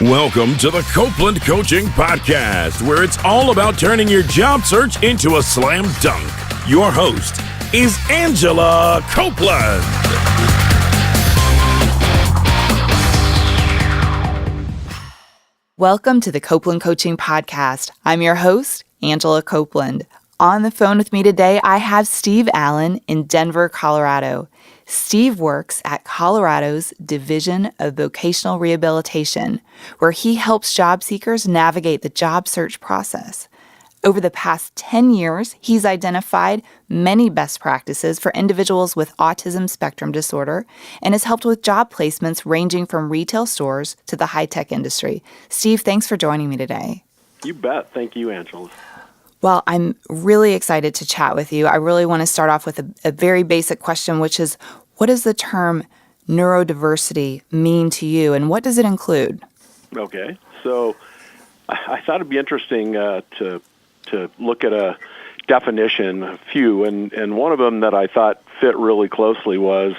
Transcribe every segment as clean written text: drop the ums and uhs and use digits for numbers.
Welcome to the Copeland Coaching Podcast, where it's all about turning your job search into a slam dunk. Your host is Angela Copeland. Welcome to the Copeland Coaching Podcast. I'm your host, Angela Copeland. On the phone with me today, I have Steve Allen in Denver, Colorado. Steve works at Colorado's Division of Vocational Rehabilitation, where he helps job seekers navigate the job search process. Over the past 10 years, he's identified many best practices for individuals with Autism Spectrum Disorder and has helped with job placements ranging from retail stores to the high-tech industry. Steve, thanks for joining me today. You bet. Thank you, Angela. Well, I'm really excited to chat with you. I really want to start off with a very basic question, which is, what does the term neurodiversity mean to you, and what does it include? Okay. So I thought it'd be interesting to look at a definition, a few, and one of them that I thought fit really closely was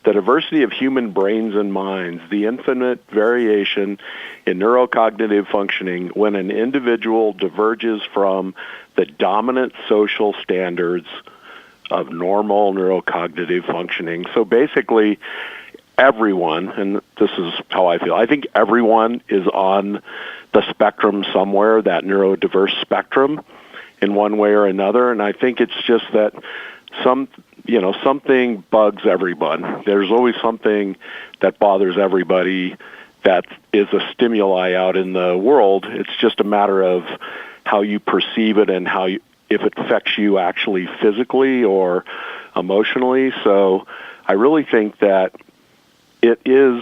the diversity of human brains and minds, the infinite variation in neurocognitive functioning when an individual diverges from the dominant social standards of normal neurocognitive functioning. So basically, everyone, and this is how I feel, I think everyone is on the spectrum somewhere, that neurodiverse spectrum, in one way or another, and I think it's just that something bugs everyone. There's always something that bothers everybody that is a stimuli out in the world. It's just a matter of how you perceive it and if it affects you actually physically or emotionally. So I really think that it is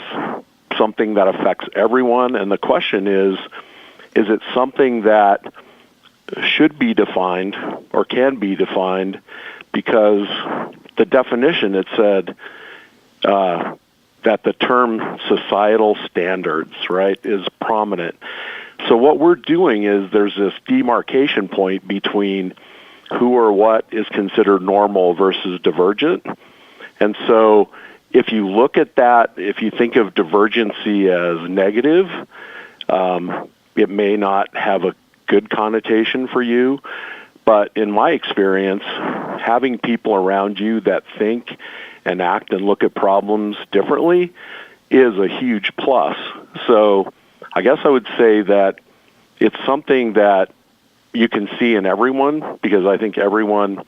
something that affects everyone, and the question is it something that should be defined or can be defined? Because the definition, it said that the term societal standards, right, is prominent. So what we're doing is there's this demarcation point between who or what is considered normal versus divergent. And so if you look at that, if you think of divergency as negative, it may not have a good connotation for you. But in my experience, having people around you that think and act and look at problems differently is a huge plus. So I guess I would say that it's something that you can see in everyone, because I think everyone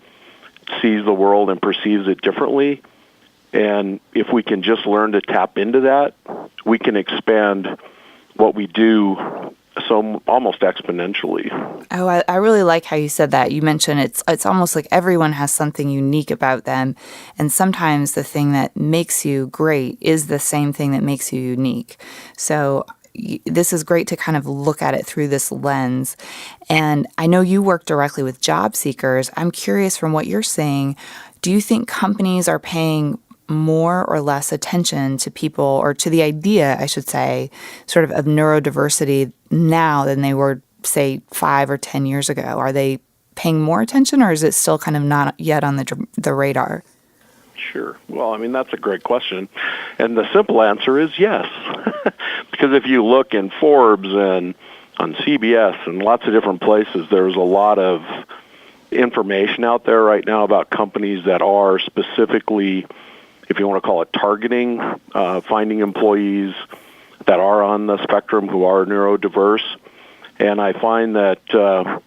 sees the world and perceives it differently. And if we can just learn to tap into that, we can expand what we do so almost exponentially. Oh, I really like how you said that. You mentioned it's almost like everyone has something unique about them, and sometimes the thing that makes you great is the same thing that makes you unique. So this is great to kind of look at it through this lens. And I know you work directly with job seekers. I'm curious, from what you're saying, do you think companies are paying more or less attention to people, or to the idea, I should say, sort of neurodiversity now than they were, say, 5 or 10 years ago? Are they paying more attention, or is it still kind of not yet on the radar? Sure. Well, I mean, that's a great question. And the simple answer is yes. Because if you look in Forbes and on CBS and lots of different places, there's a lot of information out there right now about companies that are specifically, if you want to call it targeting, finding employees that are on the spectrum who are neurodiverse. And I find that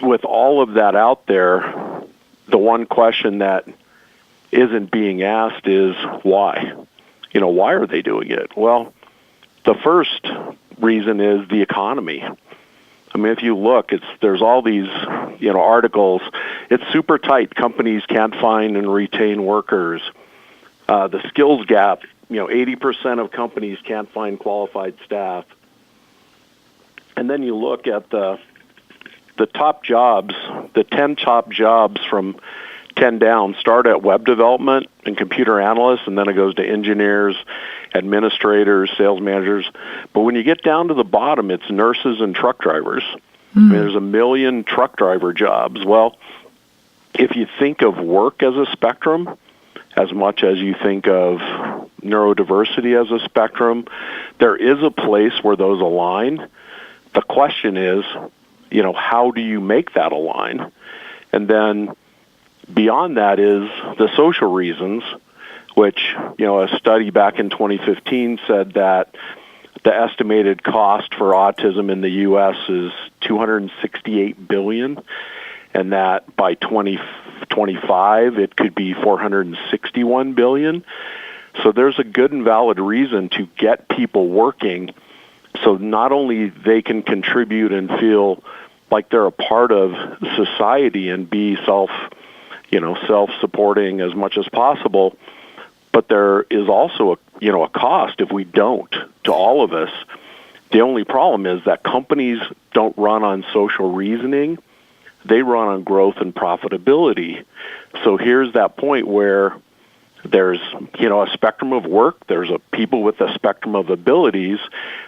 with all of that out there, the one question that isn't being asked is why? Why are they doing it? Well, the first reason is the economy. I mean, if you look, there's all these, articles. It's super tight. Companies can't find and retain workers. The skills gap, 80% of companies can't find qualified staff. And then you look at the top jobs, the 10 top jobs from 10 down start at web development and computer analysts, and then it goes to engineers, administrators, sales managers. But when you get down to the bottom, it's nurses and truck drivers. I mean, there's 1 million truck driver jobs. Well, if you think of work as a spectrum, as much as you think of neurodiversity as a spectrum. There is a place where those align. The question is, how do you make that align? And then beyond that is the social reasons, which, a study back in 2015 said that the estimated cost for autism in the U.S. is $268 billion, and that by 2025 it could be $461 billion. So there's a good and valid reason to get people working so not only they can contribute and feel like they're a part of society and be self-supporting as much as possible, but there is also a cost if we don't to all of us. The only problem is that companies don't run on social reasoning. They run on growth and profitability. So here's that point where there's, a spectrum of work. There's people with a spectrum of abilities.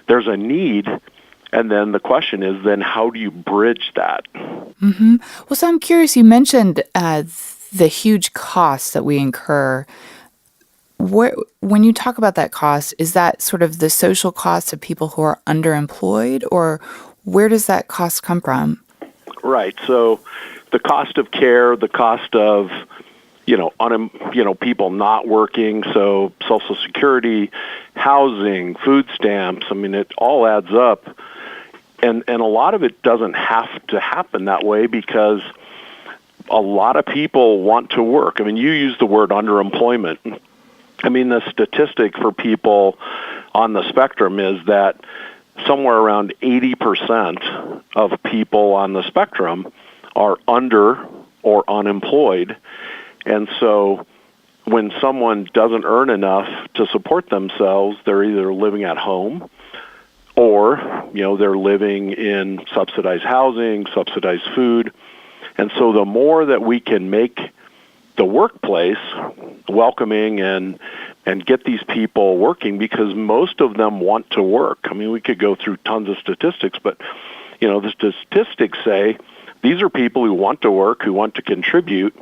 There's a need. And then the question is, then how do you bridge that? Mm-hmm. Well, so I'm curious, you mentioned the huge costs that we incur. When you talk about that cost, is that sort of the social cost of people who are underemployed, or where does that cost come from? Right. So the cost of care, the cost of people not working, so Social Security, housing, food stamps. I mean, it all adds up, and a lot of it doesn't have to happen that way because a lot of people want to work. I mean, you use the word underemployment. I mean, the statistic for people on the spectrum is that somewhere around 80% of people on the spectrum are under or unemployed. And so when someone doesn't earn enough to support themselves, they're either living at home or, they're living in subsidized housing, subsidized food. And so the more that we can make the workplace welcoming and get these people working, because most of them want to work. I mean, we could go through tons of statistics, but, the statistics say these are people who want to work, who want to contribute.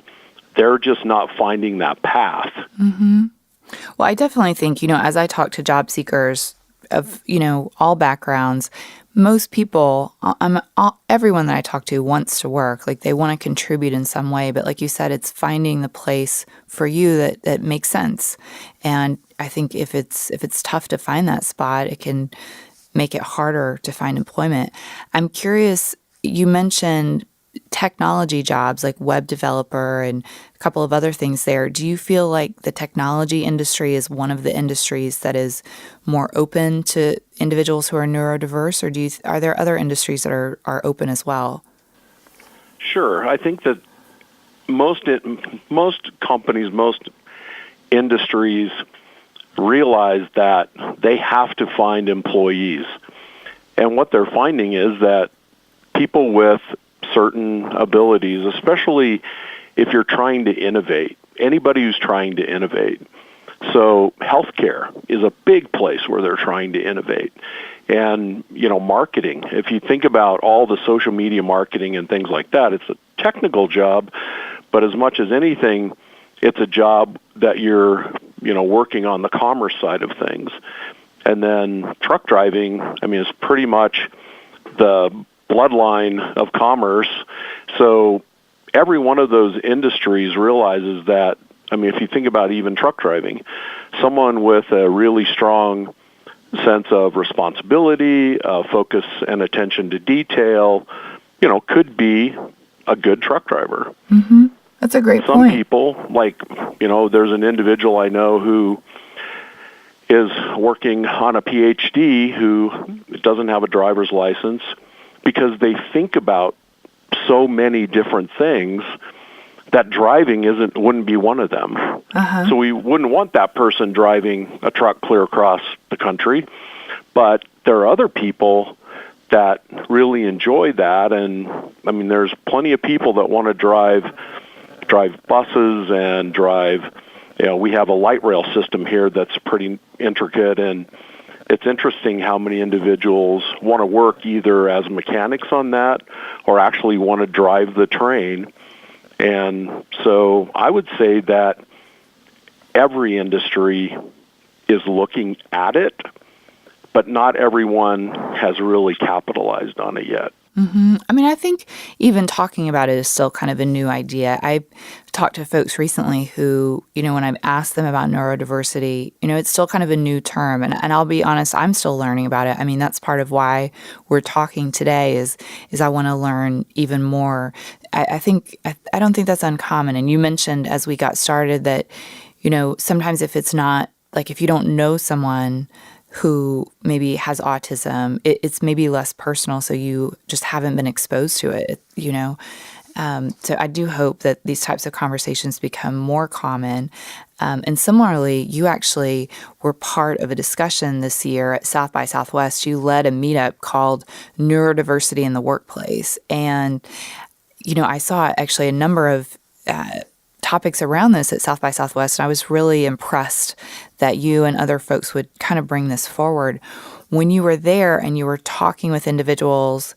They're just not finding that path. Mm-hmm. Well, I definitely think, as I talk to job seekers of, all backgrounds, most people, everyone that I talk to wants to work. Like, they want to contribute in some way. But like you said, it's finding the place for you that makes sense. And I think if it's tough to find that spot, it can make it harder to find employment. I'm curious, you mentioned technology jobs like web developer and a couple of other things there. Do you feel like the technology industry is one of the industries that is more open to individuals who are neurodiverse, or are there other industries that are open as well? Sure. I think that most companies, most industries realize that they have to find employees. And what they're finding is that people with certain abilities, especially if you're trying to innovate, anybody who's trying to innovate. So healthcare is a big place where they're trying to innovate. And, marketing, if you think about all the social media marketing and things like that, it's a technical job, but as much as anything, it's a job that you're, working on the commerce side of things. And then truck driving, is pretty much the bloodline of commerce. So every one of those industries realizes that, if you think about even truck driving, someone with a really strong sense of responsibility, focus and attention to detail, could be a good truck driver. Mm-hmm. That's a great point. Some people, there's an individual I know who is working on a PhD who doesn't have a driver's license because they think about so many different things that driving wouldn't be one of them. Uh-huh. So we wouldn't want that person driving a truck clear across the country. But there are other people that really enjoy that. And there's plenty of people that want to drive buses and drive, we have a light rail system here that's pretty intricate, and it's interesting how many individuals want to work either as mechanics on that or actually want to drive the train. And so I would say that every industry is looking at it, but not everyone has really capitalized on it yet. Mm-hmm. I mean, I think even talking about it is still kind of a new idea. I talked to folks recently who, when I've asked them about neurodiversity, it's still kind of a new term. And I'll be honest, I'm still learning about it. I mean, that's part of why we're talking today is I want to learn even more. I don't think that's uncommon. And you mentioned as we got started that, sometimes if it's not, like if you don't know someone who maybe has autism, it's maybe less personal, so you just haven't been exposed to it, So I do hope that these types of conversations become more common. And similarly, you actually were part of a discussion this year at South by Southwest. You led a meetup called Neurodiversity in the Workplace. And, I saw actually a number of topics around this at South by Southwest, and I was really impressed that you and other folks would kind of bring this forward. When you were there and you were talking with individuals,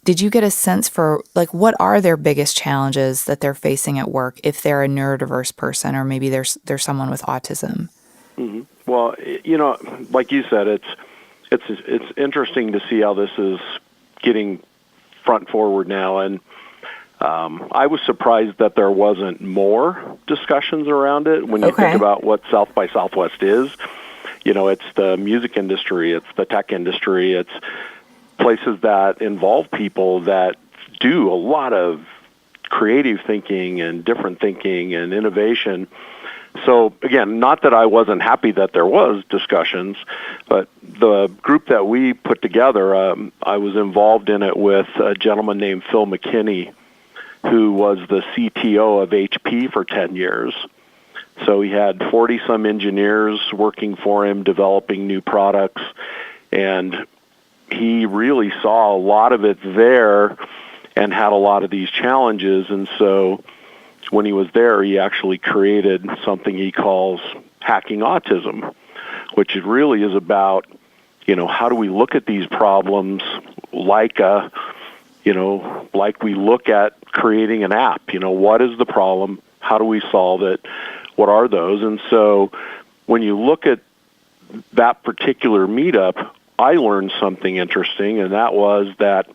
did you get a sense for, like, what are their biggest challenges that they're facing at work if they're a neurodiverse person or maybe there's someone with autism? Mm-hmm. Well, like you said, it's interesting to see how this is getting front forward now, and I was surprised that there wasn't more discussions around it when you think about what South by Southwest is. It's the music industry, it's the tech industry, it's places that involve people that do a lot of creative thinking and different thinking and innovation. So, again, not that I wasn't happy that there was discussions, but the group that we put together, I was involved in it with a gentleman named Phil McKinney, who was the CTO of HP for 10 years. So he had 40-some engineers working for him, developing new products, and he really saw a lot of it there and had a lot of these challenges. And so when he was there, he actually created something he calls Hacking Autism, which it really is about, how do we look at these problems like we look at creating an app. What is the problem? How do we solve it? What are those? And so when you look at that particular meetup, I learned something interesting, and that was that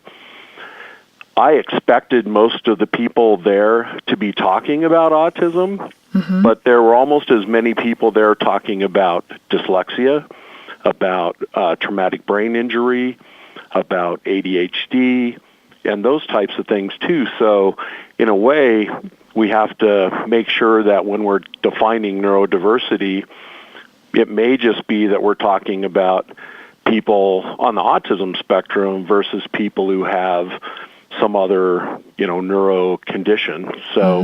I expected most of the people there to be talking about autism, but there were almost as many people there talking about dyslexia, about traumatic brain injury, about ADHD, and those types of things too. So in a way, we have to make sure that when we're defining neurodiversity, it may just be that we're talking about people on the autism spectrum versus people who have some other, neuro condition. So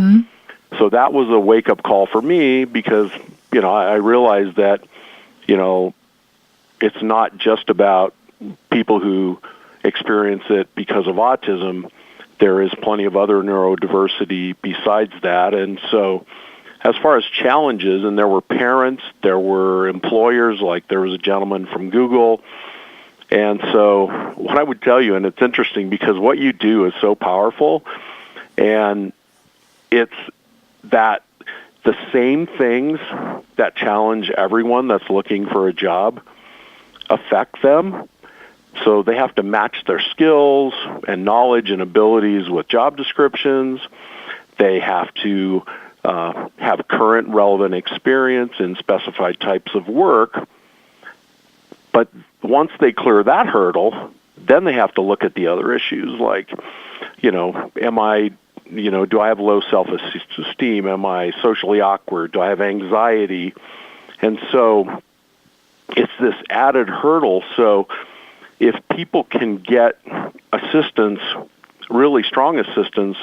that was a wake-up call for me because, I realized that, it's not just about people who experience it because of autism. There is plenty of other neurodiversity besides that. And so as far as challenges, and there were parents, there were employers, like there was a gentleman from Google. And so what I would tell you, and it's interesting because what you do is so powerful, and it's that the same things that challenge everyone that's looking for a job affect them. So they have to match their skills and knowledge and abilities with job descriptions. They have to have current relevant experience in specified types of work. But once they clear that hurdle, then they have to look at the other issues like, am I, do I have low self-esteem? Am I socially awkward? Do I have anxiety? And so it's this added hurdle. So if people can get assistance, really strong assistance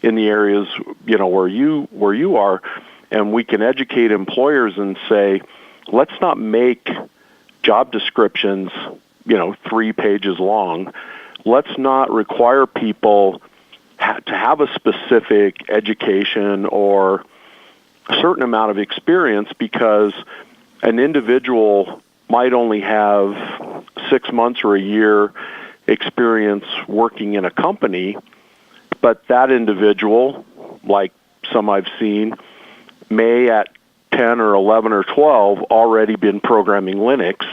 in the areas, where you are, and we can educate employers and say, let's not make job descriptions, 3 pages long. Let's not require people to have a specific education or a certain amount of experience because an individual might only have 6 months or a year experience working in a company, but that individual, like some I've seen, may at 10 or 11 or 12 already been programming Linux.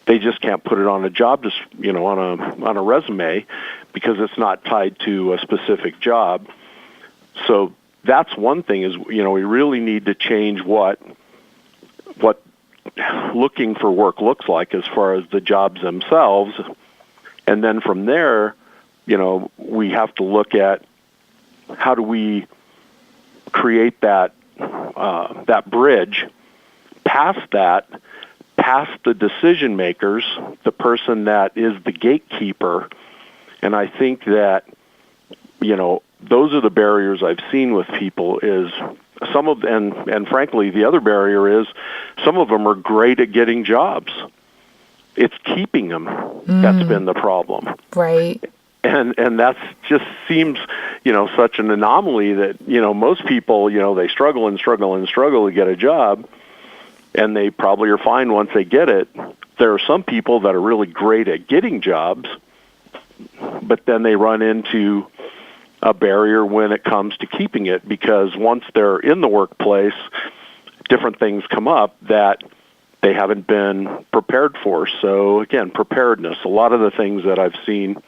They just can't put it on a job, on a resume, because it's not tied to a specific job. So that's one thing is, we really need to change what looking for work looks like as far as the jobs themselves. And then from there, we have to look at how do we create that bridge past the decision makers, the person that is the gatekeeper. And I think that, those are the barriers I've seen with people is some of, and frankly, the other barrier is some of them are great at getting jobs. It's keeping them that's been the problem. Right. And that's just seems, such an anomaly that, most people, they struggle to get a job, and they probably are fine once they get it. There are some people that are really great at getting jobs, but then they run into a barrier when it comes to keeping it, because once they're in the workplace, different things come up that they haven't been prepared for. So again, preparedness, a lot of the things that I've seen,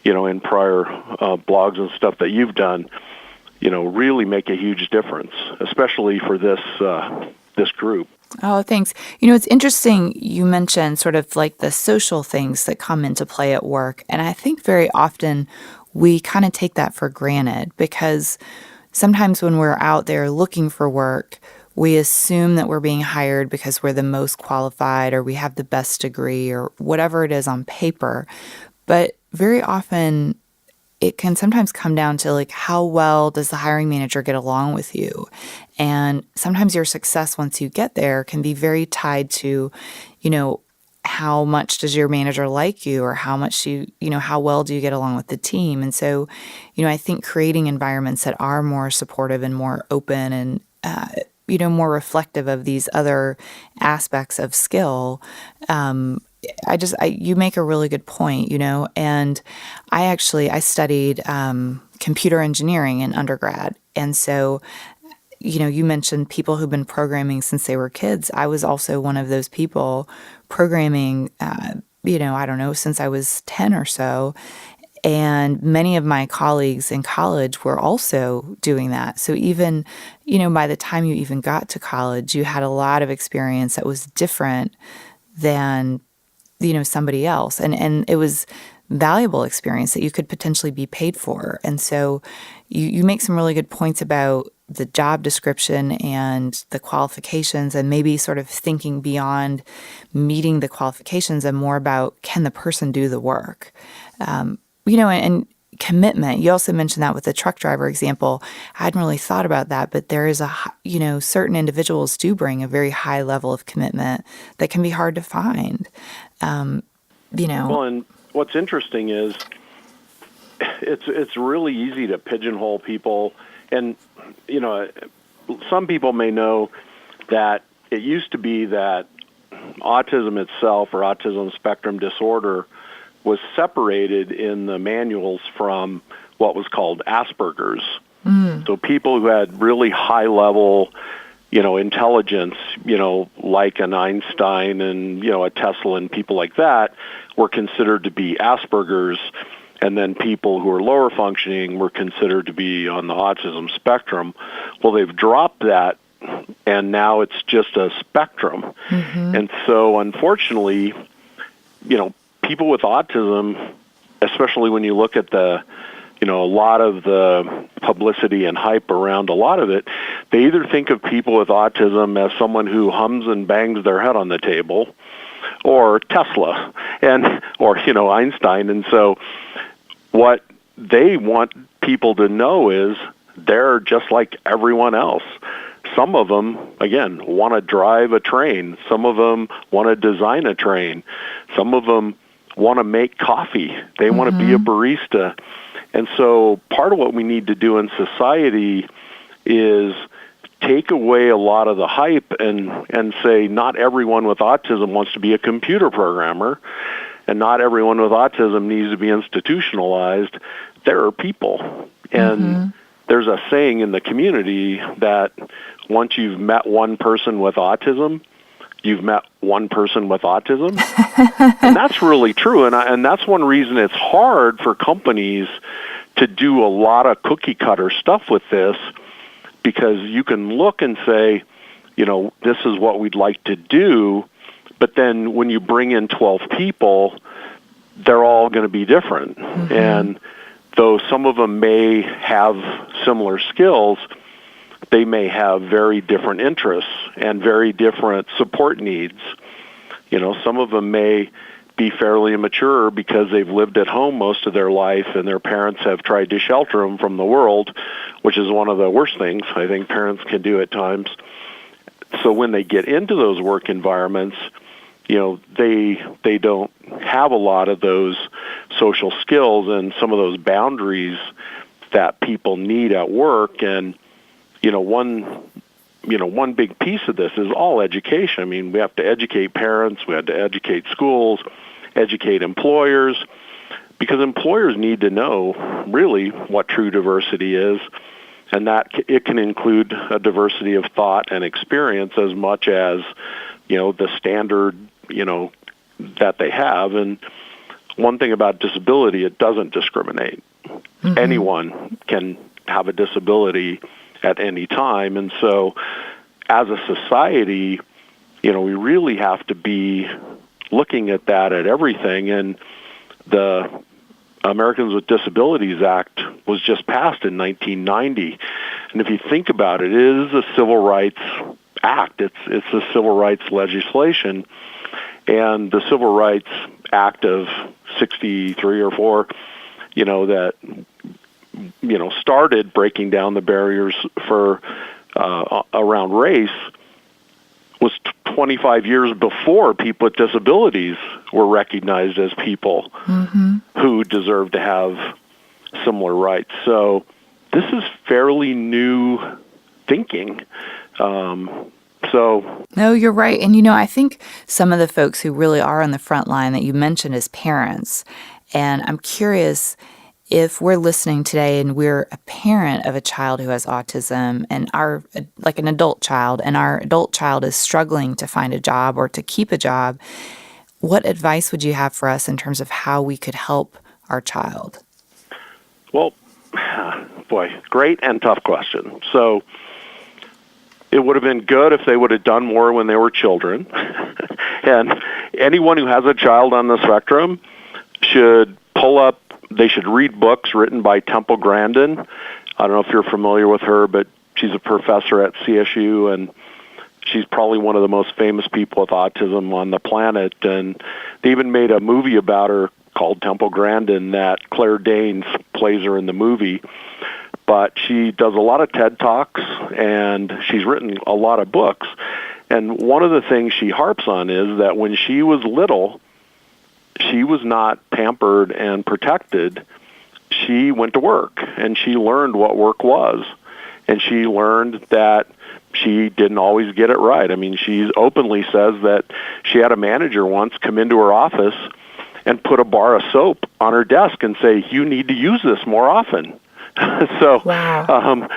in prior blogs and stuff that you've done, really make a huge difference, especially for this group. Oh, thanks. It's interesting you mentioned sort of like the social things that come into play at work. And I think very often we kind of take that for granted, because sometimes when we're out there looking for work, we assume that we're being hired because we're the most qualified or we have the best degree or whatever it is on paper. But very often it can sometimes come down to like, how well does the hiring manager get along with you? And sometimes your success once you get there can be very tied to, how much does your manager like you, or how much how well do you get along with the team? And so, I think creating environments that are more supportive and more open and, more reflective of these other aspects of skill, you make a really good point, and I studied computer engineering in undergrad. And so, you mentioned people who've been programming since they were kids. I was also one of those people programming, since I was 10 or so. And many of my colleagues in college were also doing that. So even, by the time you even got to college, you had a lot of experience that was different than somebody else. And it was valuable experience that you could potentially be paid for. And so you make some really good points about the job description and the qualifications, and maybe sort of thinking beyond meeting the qualifications and more about, can the person do the work? And commitment. You also mentioned that with the truck driver example. I hadn't really thought about that, but there is certain individuals do bring a very high level of commitment that can be hard to find. Well, and what's interesting is it's really easy to pigeonhole people. And, some people may know that it used to be that autism itself, or autism spectrum disorder, was separated in the manuals from what was called Asperger's. So people who had really high level, intelligence, like an Einstein and, a Tesla and people like that, were considered to be Asperger's. And then people who are lower functioning were considered to be on the autism spectrum. Well, they've dropped that, and now it's just a spectrum. And so, unfortunately, people with autism, especially when you look at a lot of the publicity and hype around a lot of it, they either think of people with autism as someone who hums and bangs their head on the table, or Tesla, or Einstein. And so what they want people to know is they're just like everyone else. Some of them, again, want to drive a train. Some of them want to design a train. Some of them want to make coffee. They want to be a barista. And so part of what we need to do in society is take away a lot of the hype and say not everyone with autism wants to be a computer programmer, and not everyone with autism needs to be institutionalized. There are people. And there's a saying in the community that once you've met one person with autism, you've met one person with autism. And that's really true. And that's one reason it's hard for companies to do a lot of cookie cutter stuff with this, because you can look and say, this is what we'd like to do, but then when you bring in 12 people, they're all going to be different. Mm-hmm. And though some of them may have similar skills, they may have very different interests and very different support needs. Some of them may be fairly immature because they've lived at home most of their life and their parents have tried to shelter them from the world, which is one of the worst things I think parents can do at times. So when they get into those work environments, they don't have a lot of those social skills and some of those boundaries that people need at work. And one big piece of this is all education. I mean, we have to educate parents, we have to educate schools, educate employers, because employers need to know really what true diversity is, and that it can include a diversity of thought and experience as much as, the standard, that they have. And one thing about disability, it doesn't discriminate. Mm-hmm. Anyone can have a disability at any time. And so as a society, we really have to be looking at that at everything. And the Americans with Disabilities Act was just passed in 1990. And if you think about it, it is a civil rights act. It's a civil rights legislation. And the Civil Rights Act of 63 or 4, that started breaking down the barriers for around race was 25 years before people with disabilities were recognized as people mm-hmm. who deserve to have similar rights. So this is fairly new thinking. No, you're right. And, I think some of the folks who really are on the front line that you mentioned as parents, and I'm curious if we're listening today and we're a parent of a child who has autism and like an adult child, and our adult child is struggling to find a job or to keep a job, what advice would you have for us in terms of how we could help our child? Well, boy, great and tough question. So it would have been good if they would have done more when they were children. And anyone who has a child on the spectrum should they should read books written by Temple Grandin. I don't know if you're familiar with her, but she's a professor at CSU, and she's probably one of the most famous people with autism on the planet. And they even made a movie about her called Temple Grandin that Claire Danes plays her in the movie. But she does a lot of TED Talks, and she's written a lot of books. And one of the things she harps on is that when she was little, she was not pampered and protected. She went to work, and she learned what work was. And she learned that she didn't always get it right. I mean, she openly says that she had a manager once come into her office and put a bar of soap on her desk and say, "You need to use this more often." So, wow.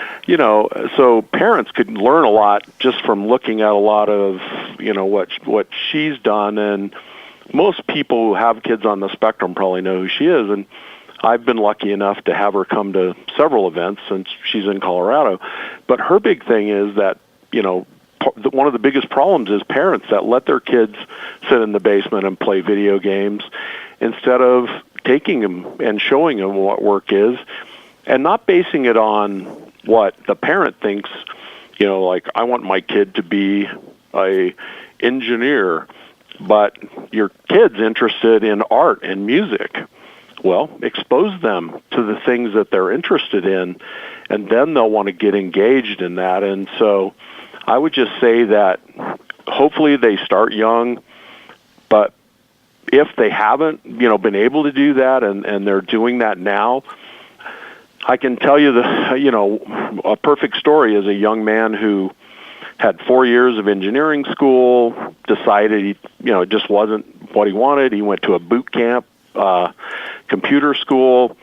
So parents could learn a lot just from looking at a lot of, what she's done. And most people who have kids on the spectrum probably know who she is. And I've been lucky enough to have her come to several events since she's in Colorado. But her big thing is that, one of the biggest problems is parents that let their kids sit in the basement and play video games instead of taking them and showing them what work is, and not basing it on what the parent thinks, like, I want my kid to be a engineer, but your kid's interested in art and music. Well, expose them to the things that they're interested in, and then they'll want to get engaged in that. And so I would just say that hopefully they start young, but if they haven't, been able to do that and they're doing that now, I can tell you a perfect story is a young man who had 4 years of engineering school, decided it just wasn't what he wanted. He went to a boot camp, computer school,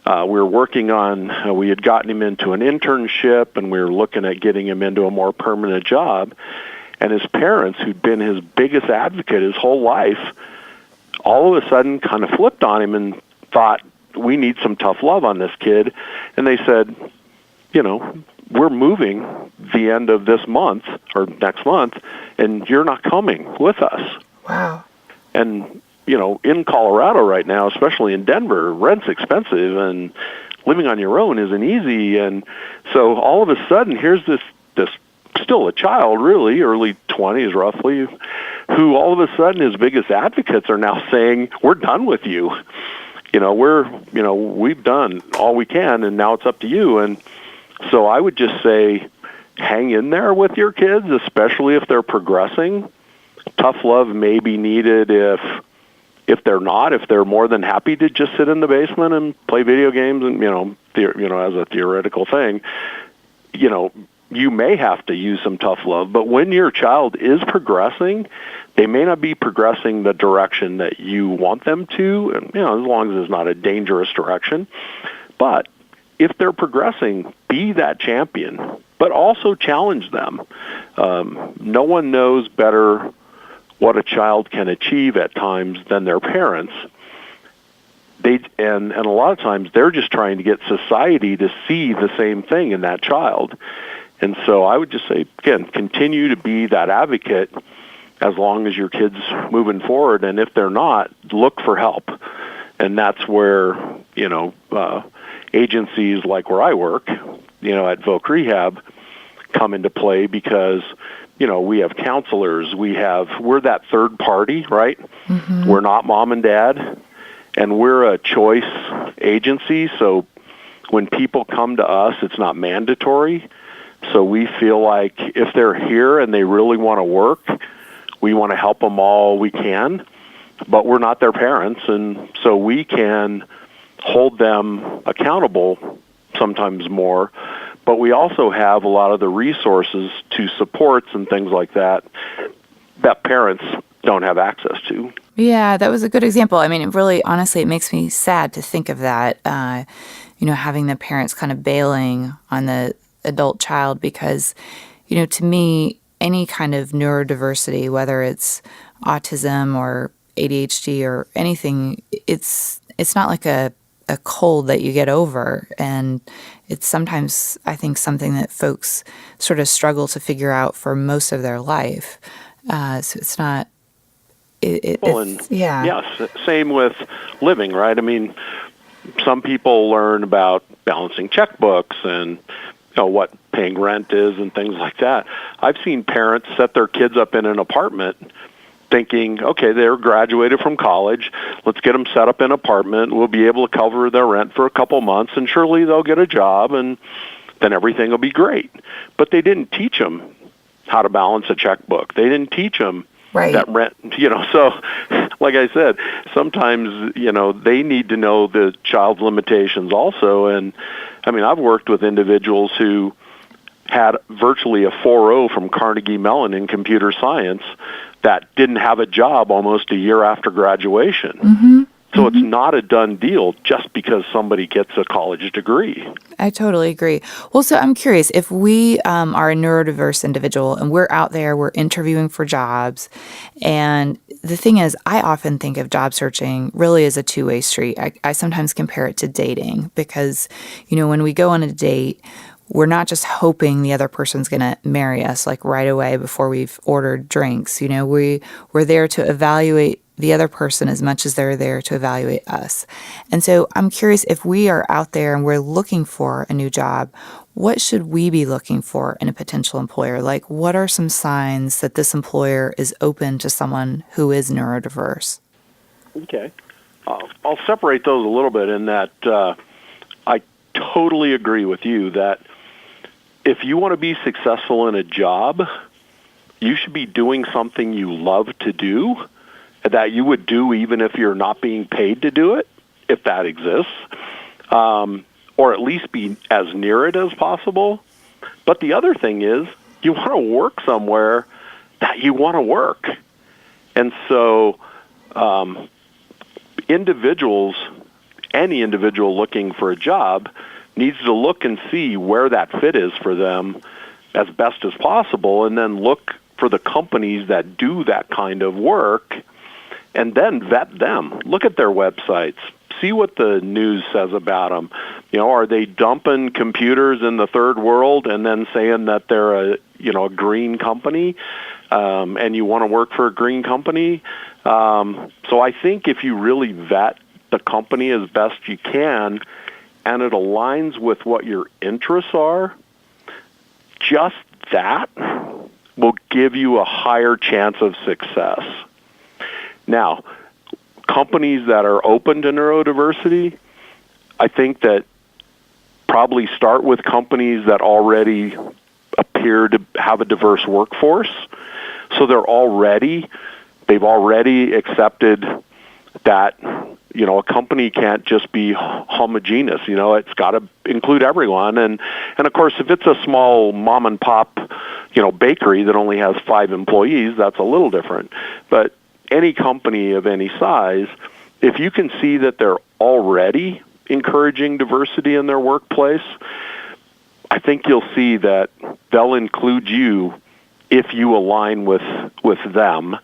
we were working on, we had gotten him into an internship, and we were looking at getting him into a more permanent job. And his parents, who'd been his biggest advocate his whole life, all of a sudden kind of flipped on him and thought, we need some tough love on this kid. And they said, we're moving the end of this month or next month, and you're not coming with us. Wow. And, in Colorado right now, especially in Denver, rent's expensive, and living on your own isn't easy. And so all of a sudden, here's this still a child, really, early 20s roughly, who all of a sudden his biggest advocates are now saying, we're done with you. We've done all we can, and now it's up to you. And so I would just say, hang in there with your kids, especially if they're progressing. Tough love may be needed if they're not, if they're more than happy to just sit in the basement and play video games and, as a theoretical thing, you may have to use some tough love. But when your child is progressing, they may not be progressing the direction that you want them to, and, as long as it's not a dangerous direction. But if they're progressing, be that champion, but also challenge them. No one knows better what a child can achieve at times than their parents. And a lot of times they're just trying to get society to see the same thing in that child. And so I would just say, again, continue to be that advocate as long as your kid's moving forward. And if they're not, look for help. And that's where, agencies like where I work, at Voc Rehab come into play because, we have counselors, we're that third party, right? Mm-hmm. We're not mom and dad, and we're a choice agency. So when people come to us, it's not mandatory. So we feel like if they're here and they really want to work, we want to help them all we can, but we're not their parents, and so we can hold them accountable sometimes more, but we also have a lot of the resources to supports and things like that parents don't have access to. Yeah, that was a good example. I mean, it really, honestly, it makes me sad to think of that, having the parents kind of bailing on the adult child because, to me, any kind of neurodiversity, whether it's autism or ADHD or anything, it's not like a cold that you get over. And it's sometimes, I think, something that folks sort of struggle to figure out for most of their life. So it's not... Yes, same with living, right? I mean, some people learn about balancing checkbooks and what paying rent is and things like that. I've seen parents set their kids up in an apartment thinking, okay, they're graduated from college, let's get them set up in an apartment, we'll be able to cover their rent for a couple months, and surely they'll get a job, and then everything will be great. But they didn't teach them how to balance a checkbook. They didn't teach them that rent, so like I said, sometimes, they need to know the child's limitations also. And I mean, I've worked with individuals who had virtually a 4.0 from Carnegie Mellon in computer science that didn't have a job almost a year after graduation. Mm-hmm. So it's not a done deal just because somebody gets a college degree. I totally agree. Well, so I'm curious, if we are a neurodiverse individual and we're out there, we're interviewing for jobs, and the thing is, I often think of job searching really as a two-way street. I sometimes compare it to dating because, when we go on a date, we're not just hoping the other person's going to marry us like right away before we've ordered drinks. We're there to evaluate the other person as much as they're there to evaluate us. And so I'm curious, if we are out there and we're looking for a new job, what should we be looking for in a potential employer? Like, what are some signs that this employer is open to someone who is neurodiverse? Okay. I'll separate those a little bit in that I totally agree with you that if you want to be successful in a job, you should be doing something you love to do, that you would do even if you're not being paid to do it, if that exists, or at least be as near it as possible. But the other thing is, you want to work somewhere that you want to work. And so individuals, any individual looking for a job needs to look and see where that fit is for them as best as possible, and then look for the companies that do that kind of work, and then vet them. Look at their websites. See what the news says about them. Are they dumping computers in the third world and then saying that they're a green company, and you want to work for a green company? So I think if you really vet the company as best you can, and it aligns with what your interests are, just that will give you a higher chance of success. Now, companies that are open to neurodiversity, I think that probably start with companies that already appear to have a diverse workforce. So they've already accepted that, a company can't just be homogeneous. It's got to include everyone. And of course, if it's a small mom and pop, bakery that only has 5 employees, that's a little different. But any company of any size, if you can see that they're already encouraging diversity in their workplace, I think you'll see that they'll include you if you align with them.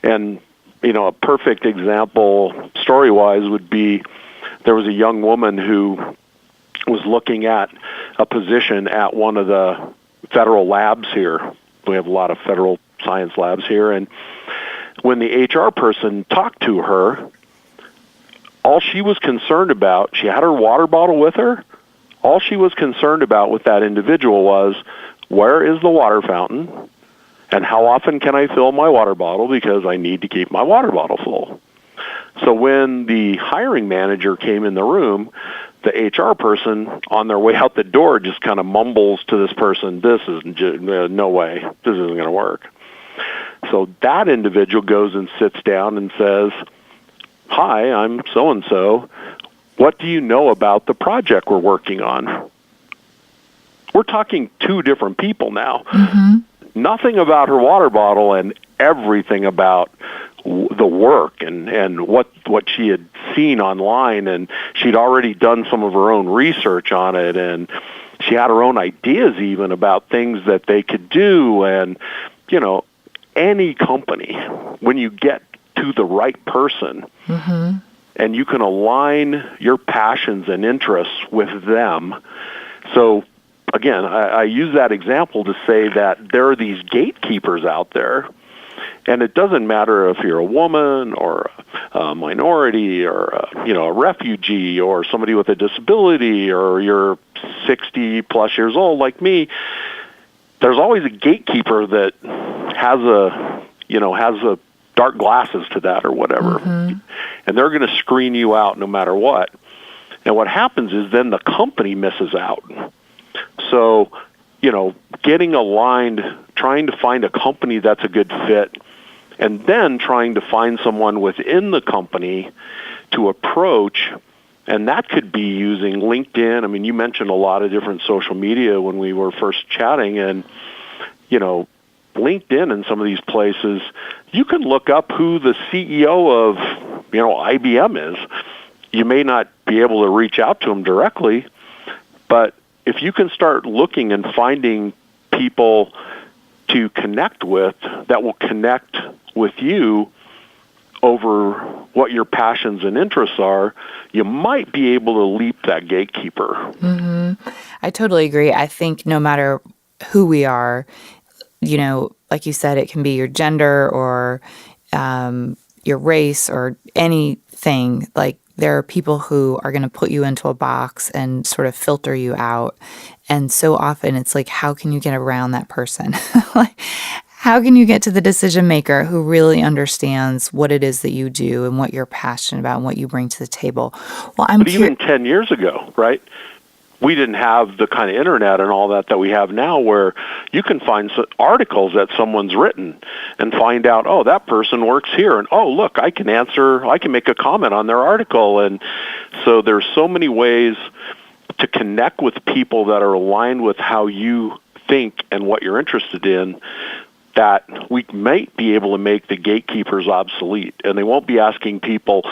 And a perfect example story-wise would be there was a young woman who was looking at a position at one of the federal labs here. We have a lot of federal science labs here, and when the HR person talked to her, all she was concerned about, she had her water bottle with her, all she was concerned about with that individual was, where is the water fountain, and how often can I fill my water bottle because I need to keep my water bottle full. So when the hiring manager came in the room, the HR person on their way out the door just kind of mumbles to this person, this is no way, this isn't going to work. So that individual goes and sits down and says, hi, I'm so-and-so. What do you know about the project we're working on? We're talking 2 different people now. Mm-hmm. Nothing about her water bottle and everything about the work and what she had seen online, and she'd already done some of her own research on it, and she had her own ideas even about things that they could do. And any company, when you get to the right person, mm-hmm. and you can align your passions and interests with them. So again, I use that example to say that there are these gatekeepers out there. And it doesn't matter if you're a woman or a minority or a refugee or somebody with a disability or you're 60 plus years old like me. There's always a gatekeeper that has a dark glasses to that or whatever, mm-hmm. and they're going to screen you out no matter what. And what happens is then the company misses out. So, getting aligned, trying to find a company that's a good fit, and then trying to find someone within the company to approach, and that could be using LinkedIn. I mean, you mentioned a lot of different social media when we were first chatting, and, LinkedIn and some of these places, you can look up who the CEO of, IBM is. You may not be able to reach out to them directly, but if you can start looking and finding people to connect with that will connect with you over what your passions and interests are, you might be able to leap that gatekeeper. Mm-hmm. I totally agree. I think no matter who we are, like you said, it can be your gender or your race or anything. Like, there are people who are going to put you into a box and sort of filter you out. And so often it's like, how can you get around that person? Like, how can you get to the decision maker who really understands what it is that you do and what you're passionate about and what you bring to the table? Well, but even 10 years ago, right? We didn't have the kind of internet and all that we have now, where you can find articles that someone's written and find out, oh, that person works here, and oh, look, I can make a comment on their article. And so there's so many ways to connect with people that are aligned with how you think and what you're interested in, that we might be able to make the gatekeepers obsolete. And they won't be asking people,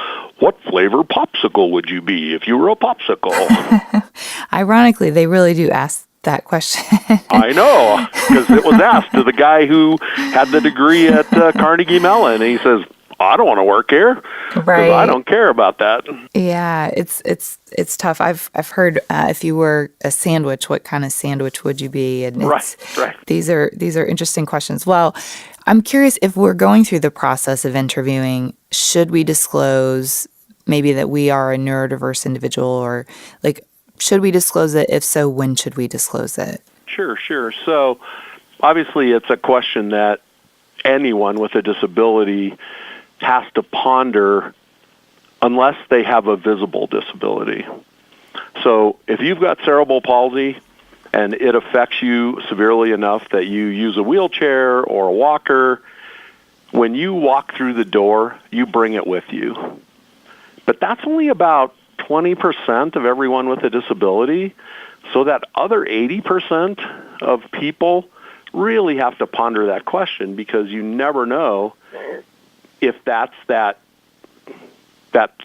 what flavor popsicle would you be if you were a popsicle? Ironically, they really do ask that question. I know, because it was asked to the guy who had the degree at Carnegie Mellon, and he says, I don't want to work here because I don't care about that. Yeah, it's tough. I've heard if you were a sandwich, what kind of sandwich would you be? And Right. These are interesting questions. Well, I'm curious if we're going through the process of interviewing, should we disclose maybe that we are a neurodiverse individual, or like, should we disclose it? If so, when should we disclose it? Sure. So obviously it's a question that anyone with a disability has to ponder unless they have a visible disability. So if you've got cerebral palsy and it affects you severely enough that you use a wheelchair or a walker, when you walk through the door, you bring it with you. But that's only about 20% of everyone with a disability. So that other 80% of people really have to ponder that question, because you never know if that's that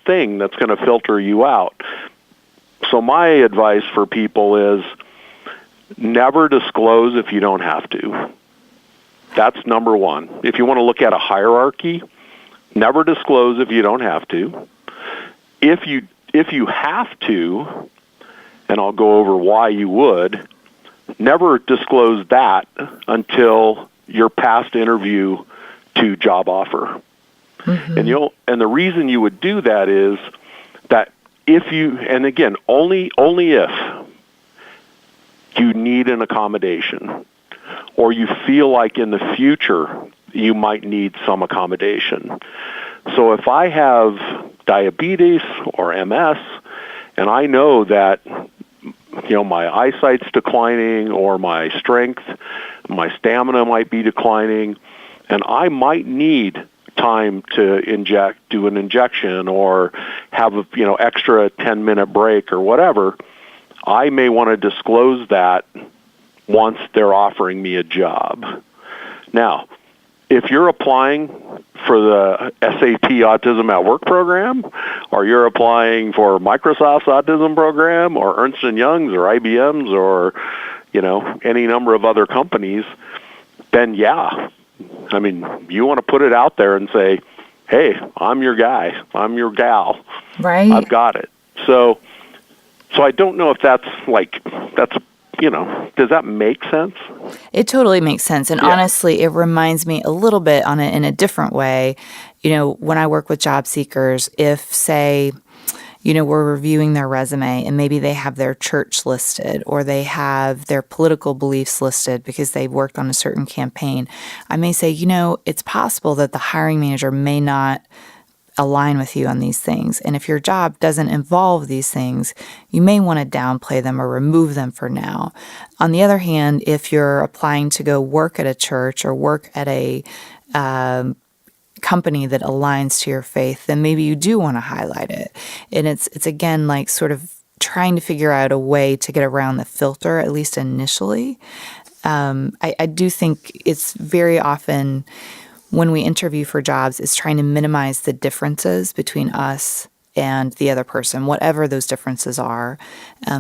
thing that's going to filter you out. So my advice for people is never disclose if you don't have to. That's number one. If you want to look at a hierarchy, never disclose if you don't have to. If you have to, and I'll go over why you would, never disclose that until your past interview to job offer. Mm-hmm. And the reason you would do that is that if you, and again, only if you need an accommodation or you feel like in the future you might need some accommodation. So if I have diabetes or MS and I know that my eyesight's declining or my strength, my stamina might be declining, and I might need time to do an injection or have a extra 10-minute break or whatever, I may want to disclose that once they're offering me a job. Now, if you're applying for the SAP Autism at Work program, or you're applying for Microsoft's autism program, or Ernst & Young's, or IBM's, or any number of other companies, then yeah. I mean, you want to put it out there and say, hey, I'm your guy, I'm your gal. Right. I've got it. So I don't know if does that make sense? It totally makes sense. And honestly, it reminds me a little bit in a different way. When I work with job seekers, if, say, we're reviewing their resume and maybe they have their church listed or they have their political beliefs listed because they've worked on a certain campaign, I may say, it's possible that the hiring manager may not align with you on these things. And if your job doesn't involve these things, you may want to downplay them or remove them for now. On the other hand, if you're applying to go work at a church or work at a company that aligns to your faith, then maybe you do want to highlight it. And it's again, like sort of trying to figure out a way to get around the filter, at least initially. I do think it's very often when we interview for jobs is trying to minimize the differences between us and the other person, whatever those differences are,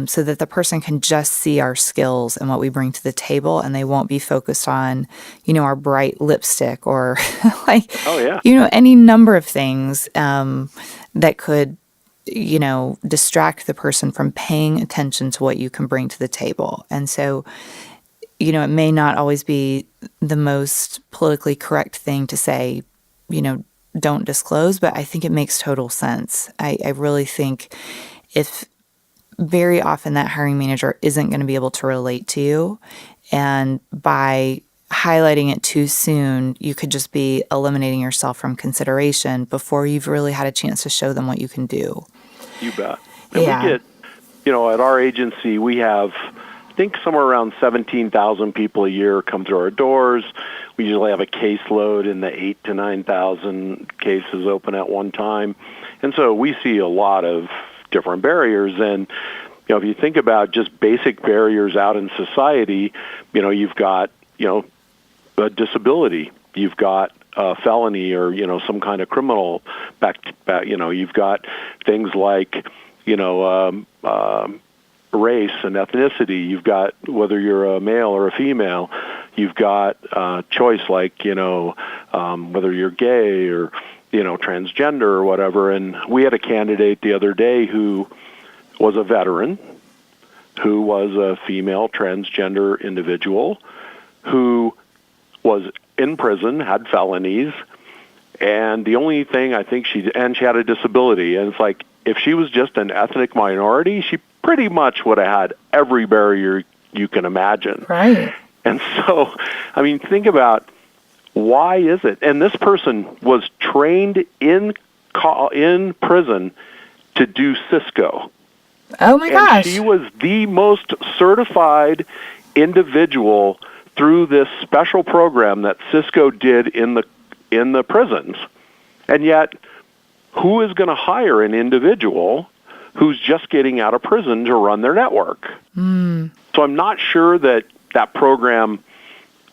so that the person can just see our skills and what we bring to the table, and they won't be focused on, our bright lipstick or any number of things that could, distract the person from paying attention to what you can bring to the table. And so, it may not always be the most politically correct thing to say, don't disclose, but I think it makes total sense. I really think if very often that hiring manager isn't going to be able to relate to you, and by highlighting it too soon, you could just be eliminating yourself from consideration before you've really had a chance to show them what you can do. You bet. And we get, at our agency, we have, I think, somewhere around 17,000 people a year come through our doors. We usually have a caseload in the 8,000 to 9,000 cases open at one time. And so we see a lot of different barriers. And, if you think about just basic barriers out in society, you've got, a disability. You've got a felony or, some kind of criminal back, you've got things like, race and ethnicity. You've got whether you're a male or a female. You've got choice like, whether you're gay or, transgender or whatever. And we had a candidate the other day who was a veteran, who was a female transgender individual, who was in prison, had felonies, and the only thing I think she had a disability. And it's like, if she was just an ethnic minority, she pretty much would have had every barrier you can imagine. Right. And so, think about, why is it? And this person was trained in prison to do Cisco. Oh my gosh. And she was the most certified individual through this special program that Cisco did in the prisons. And yet, who is going to hire an individual who's just getting out of prison to run their network? So I'm not sure that program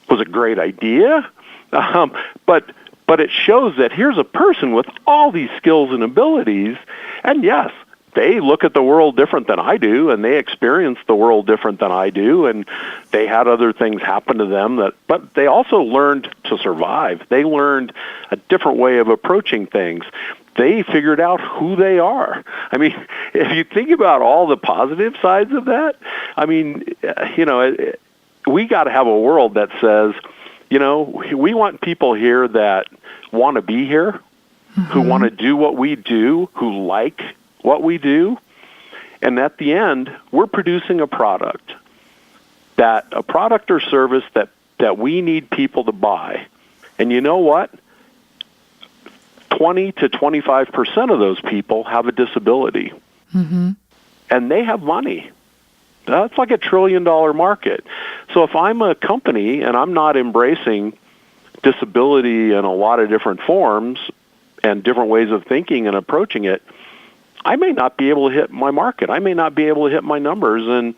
was a great idea, but it shows that here's a person with all these skills and abilities, and yes, they look at the world different than I do, and they experience the world different than I do, and they had other things happen to them but they also learned to survive. They learned a different way of approaching things. They figured out who they are. If you think about all the positive sides of that, we got to have a world that says, we want people here that want to be here, who want to do what we do, who like what we do, and at the end, we're producing a product or service that we need people to buy. And you know what? 20 to 25% of those people have a disability, and they have money. That's like $1 trillion market. So if I'm a company and I'm not embracing disability in a lot of different forms and different ways of thinking and approaching it, I may not be able to hit my market. I may not be able to hit my numbers. And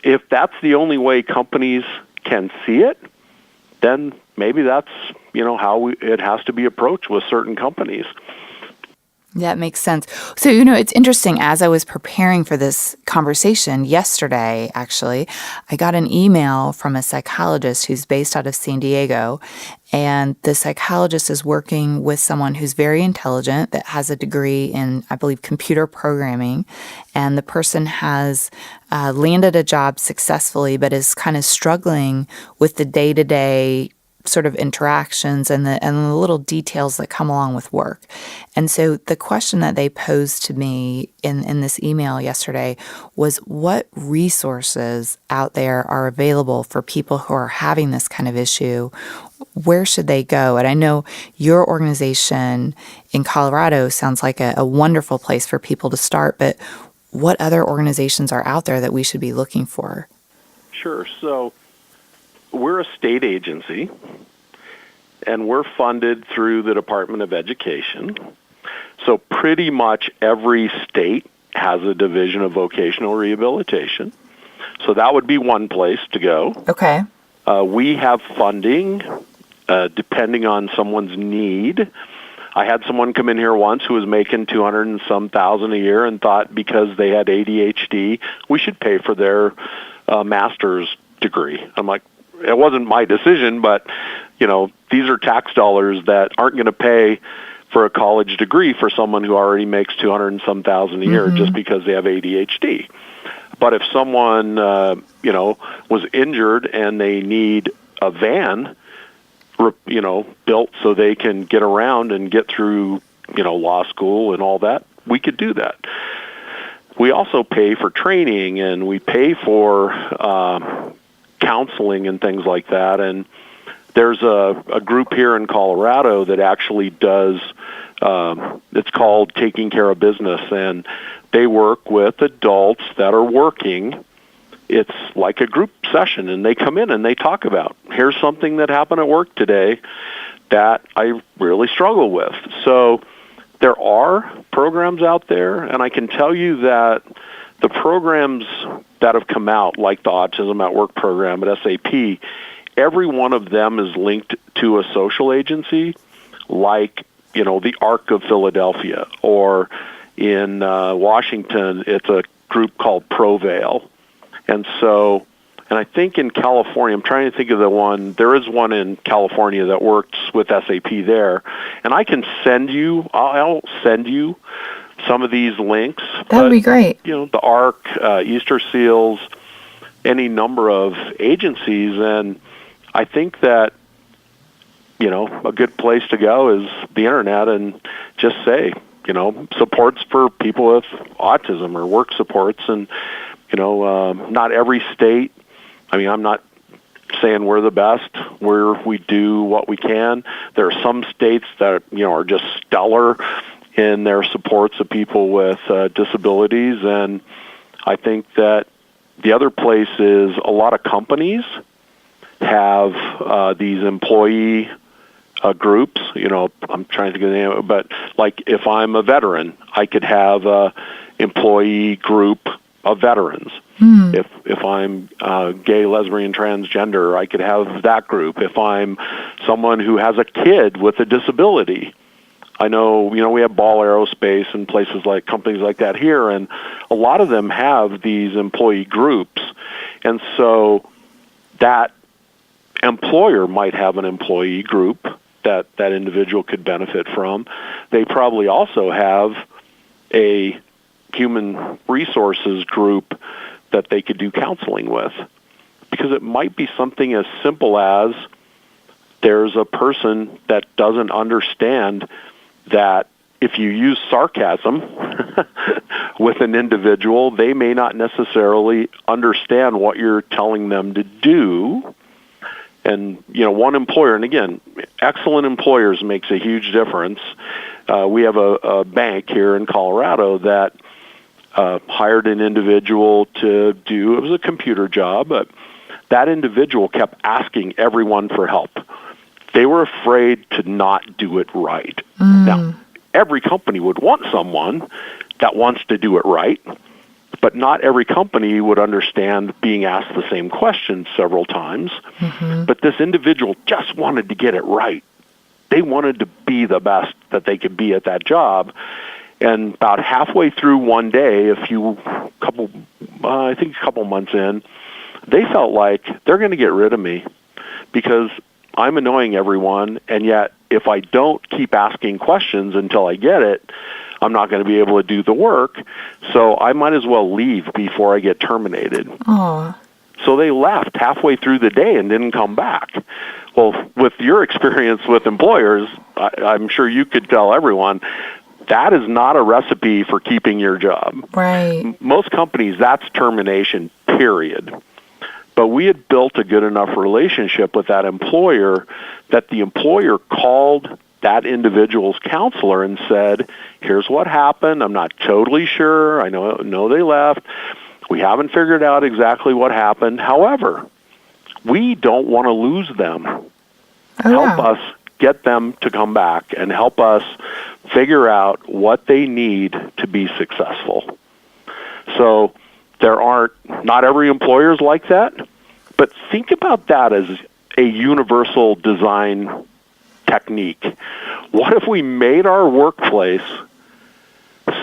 if that's the only way companies can see it, then maybe that's, how it has to be approached with certain companies. That makes sense. So, it's interesting. As I was preparing for this conversation yesterday, actually, I got an email from a psychologist who's based out of San Diego. And the psychologist is working with someone who's very intelligent that has a degree in, I believe, computer programming. And the person has landed a job successfully, but is kind of struggling with the day-to-day sort of interactions and the little details that come along with work. And so the question that they posed to me in this email yesterday was, what resources out there are available for people who are having this kind of issue? Where should they go? And I know your organization in Colorado sounds like a wonderful place for people to start, but what other organizations are out there that we should be looking for? Sure. So we're a state agency, and we're funded through the Department of Education. So pretty much every state has a division of vocational rehabilitation. So that would be one place to go. Okay. We have funding depending on someone's need. I had someone come in here once who was making $200 and some thousand a year and thought because they had ADHD, we should pay for their master's degree. I'm like, it wasn't my decision, but these are tax dollars that aren't going to pay for a college degree for someone who already makes $200 and some thousand a year just because they have ADHD. But if someone was injured and they need a van built so they can get around and get through law school and all that, we could do that. We also pay for training, and we pay for counseling and things like that. And there's a group here in Colorado that actually does, it's called Taking Care of Business, and they work with adults that are working. It's like a group session, and they come in and they talk about, here's something that happened at work today that I really struggle with. So there are programs out there, and I can tell you that the programs that have come out, like the Autism at Work program at SAP, every one of them is linked to a social agency. like, the Arc of Philadelphia, or in Washington, it's a group called Provail. And I think in California, I'm trying to think of the one, there is one in California that works with SAP there. And I can I'll send you some of these links. That would be great. The ARC, Easter Seals, any number of agencies. And I think that, a good place to go is the internet and just say, supports for people with autism or work supports. And, not every state, I'm not saying we're the best, we do what we can. There are some states that, are just stellar in their supports of people with disabilities. And I think that the other place is a lot of companies have these employee groups. I'm trying to think of the name, but like if I'm a veteran, I could have a employee group of veterans. If I'm gay, lesbian, transgender, I could have that group. If I'm someone who has a kid with a disability, I know, we have Ball Aerospace and places like companies like that here, and a lot of them have these employee groups. And so that employer might have an employee group that that individual could benefit from. They probably also have a human resources group that they could do counseling with, because it might be something as simple as there's a person that doesn't understand that if you use sarcasm with an individual, they may not necessarily understand what you're telling them to do. And, one employer, and again, excellent employers makes a huge difference. We have a bank here in Colorado that hired an individual to do, it was a computer job, but that individual kept asking everyone for help. They were afraid to not do it right. Now, every company would want someone that wants to do it right, but not every company would understand being asked the same question several times. But this individual just wanted to get it right. They wanted to be the best that they could be at that job. And about halfway through one day, a couple months in, they felt like they're going to get rid of me because I'm annoying everyone, and yet if I don't keep asking questions until I get it, I'm not going to be able to do the work, so I might as well leave before I get terminated. Aww. So they left halfway through the day and didn't come back. Well, with your experience with employers, I'm sure you could tell everyone, that is not a recipe for keeping your job. Right. Most companies, that's termination, period. But we had built a good enough relationship with that employer that the employer called that individual's counselor and said, here's what happened. I'm not totally sure. I know they left. We haven't figured out exactly what happened. However, we don't want to lose them. Help us get them to come back and help us figure out what they need to be successful. So not every employer is like that, but think about that as a universal design technique. What if we made our workplace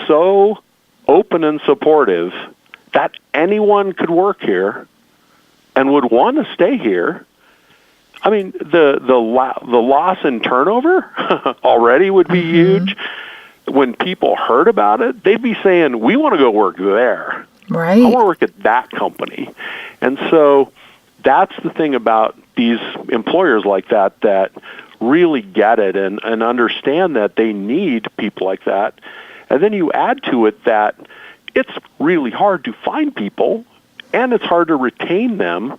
so open and supportive that anyone could work here and would want to stay here? I mean, the loss in turnover already would be huge. When people heard about it, they'd be saying, we want to go work there. Right. I want to work at that company. And so that's the thing about these employers like that really get it and understand that they need people like that. And then you add to it that it's really hard to find people and it's hard to retain them.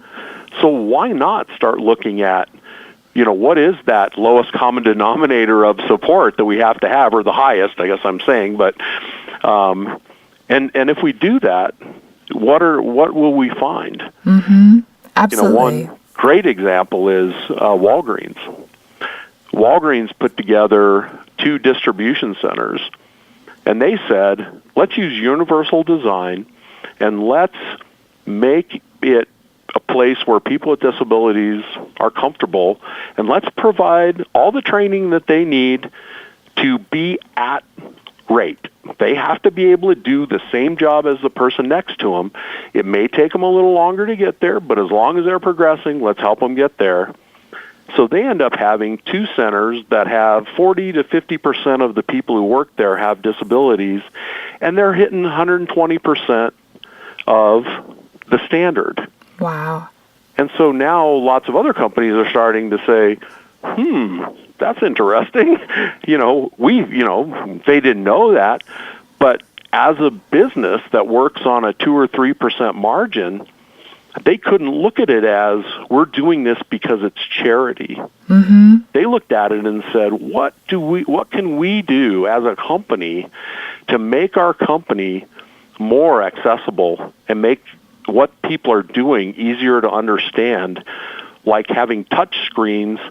So why not start looking at, what is that lowest common denominator of support that we have to have, or the highest, I guess I'm saying. But and if we do that, what will we find? Mm-hmm. Absolutely. One great example is Walgreens. Walgreens put together 2 distribution centers, and they said, let's use universal design and let's make it a place where people with disabilities are comfortable, and let's provide all the training that they need to be at rate. They have to be able to do the same job as the person next to them. It may take them a little longer to get there, but as long as they're progressing, let's help them get there. So they end up having 2 centers that have 40 to 50% of the people who work there have disabilities, and they're hitting 120% of the standard. Wow. And so now lots of other companies are starting to say, that's interesting. They didn't know that, but as a business that works on a 2 or 3% margin, they couldn't look at it as we're doing this because it's charity. Mm-hmm. They looked at it and said, what can we do as a company to make our company more accessible and make what people are doing easier to understand, like having touch screens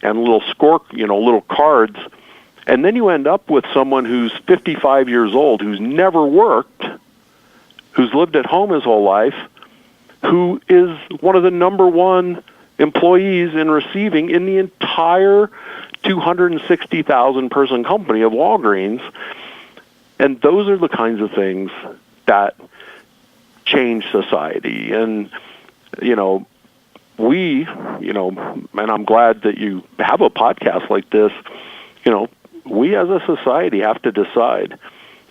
and little cards. And then you end up with someone who's 55 years old, who's never worked, who's lived at home his whole life, who is one of the number 1 employees in receiving in the entire 260,000 person company of Walgreens. And those are the kinds of things that change society. And, and I'm glad that you have a podcast like this. We as a society have to decide,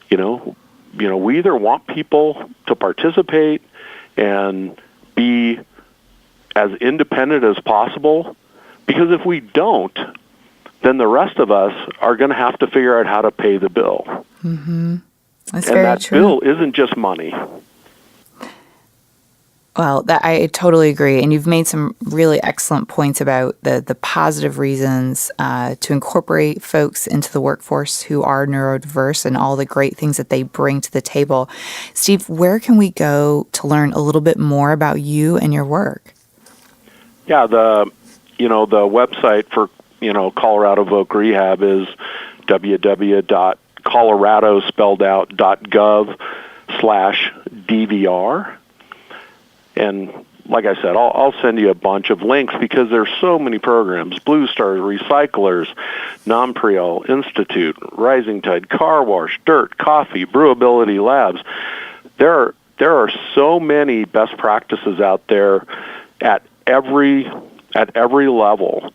we either want people to participate and be as independent as possible, because if we don't, then the rest of us are going to have to figure out how to pay the bill. Mm-hmm. That's and very that true. bill isn't just money. Well, I totally agree. And you've made some really excellent points about the positive reasons to incorporate folks into the workforce who are neurodiverse and all the great things that they bring to the table. Steve, where can we go to learn a little bit more about you and your work? Yeah, the website for, Colorado Voc Rehab is www.colorado.gov/DVR. And like I said, I'll send you a bunch of links because there's so many programs: Blue Stars, Recyclers, Nonpriol Institute, Rising Tide, Car Wash, Dirt, Coffee, Brewability Labs. There are so many best practices out there at every level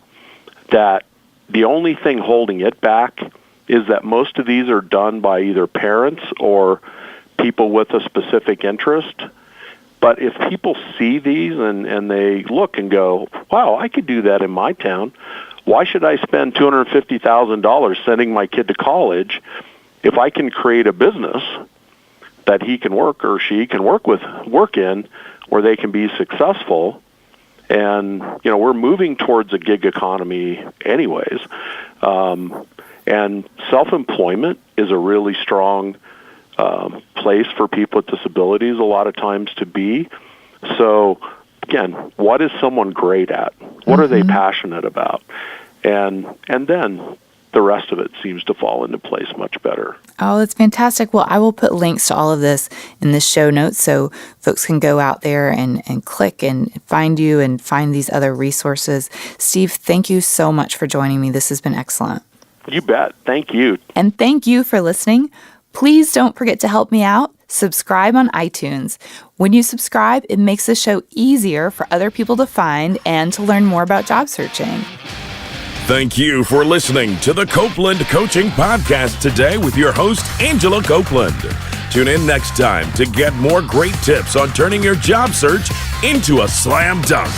that the only thing holding it back is that most of these are done by either parents or people with a specific interest. But if people see these and they look and go, wow, I could do that in my town, why should I spend $250,000 sending my kid to college if I can create a business that he can work or she can work in where they can be successful? And, we're moving towards a gig economy anyways. And self-employment is a really strong place for people with disabilities a lot of times to be. So, again, what is someone great at? What are they passionate about? And then the rest of it seems to fall into place much better. Oh, that's fantastic. Well, I will put links to all of this in the show notes so folks can go out there and click and find you and find these other resources. Steve, thank you so much for joining me. This has been excellent. You bet. Thank you. And thank you for listening. Please don't forget to help me out. Subscribe on iTunes. When you subscribe, it makes the show easier for other people to find and to learn more about job searching. Thank you for listening to the Copeland Coaching Podcast today with your host, Angela Copeland. Tune in next time to get more great tips on turning your job search into a slam dunk.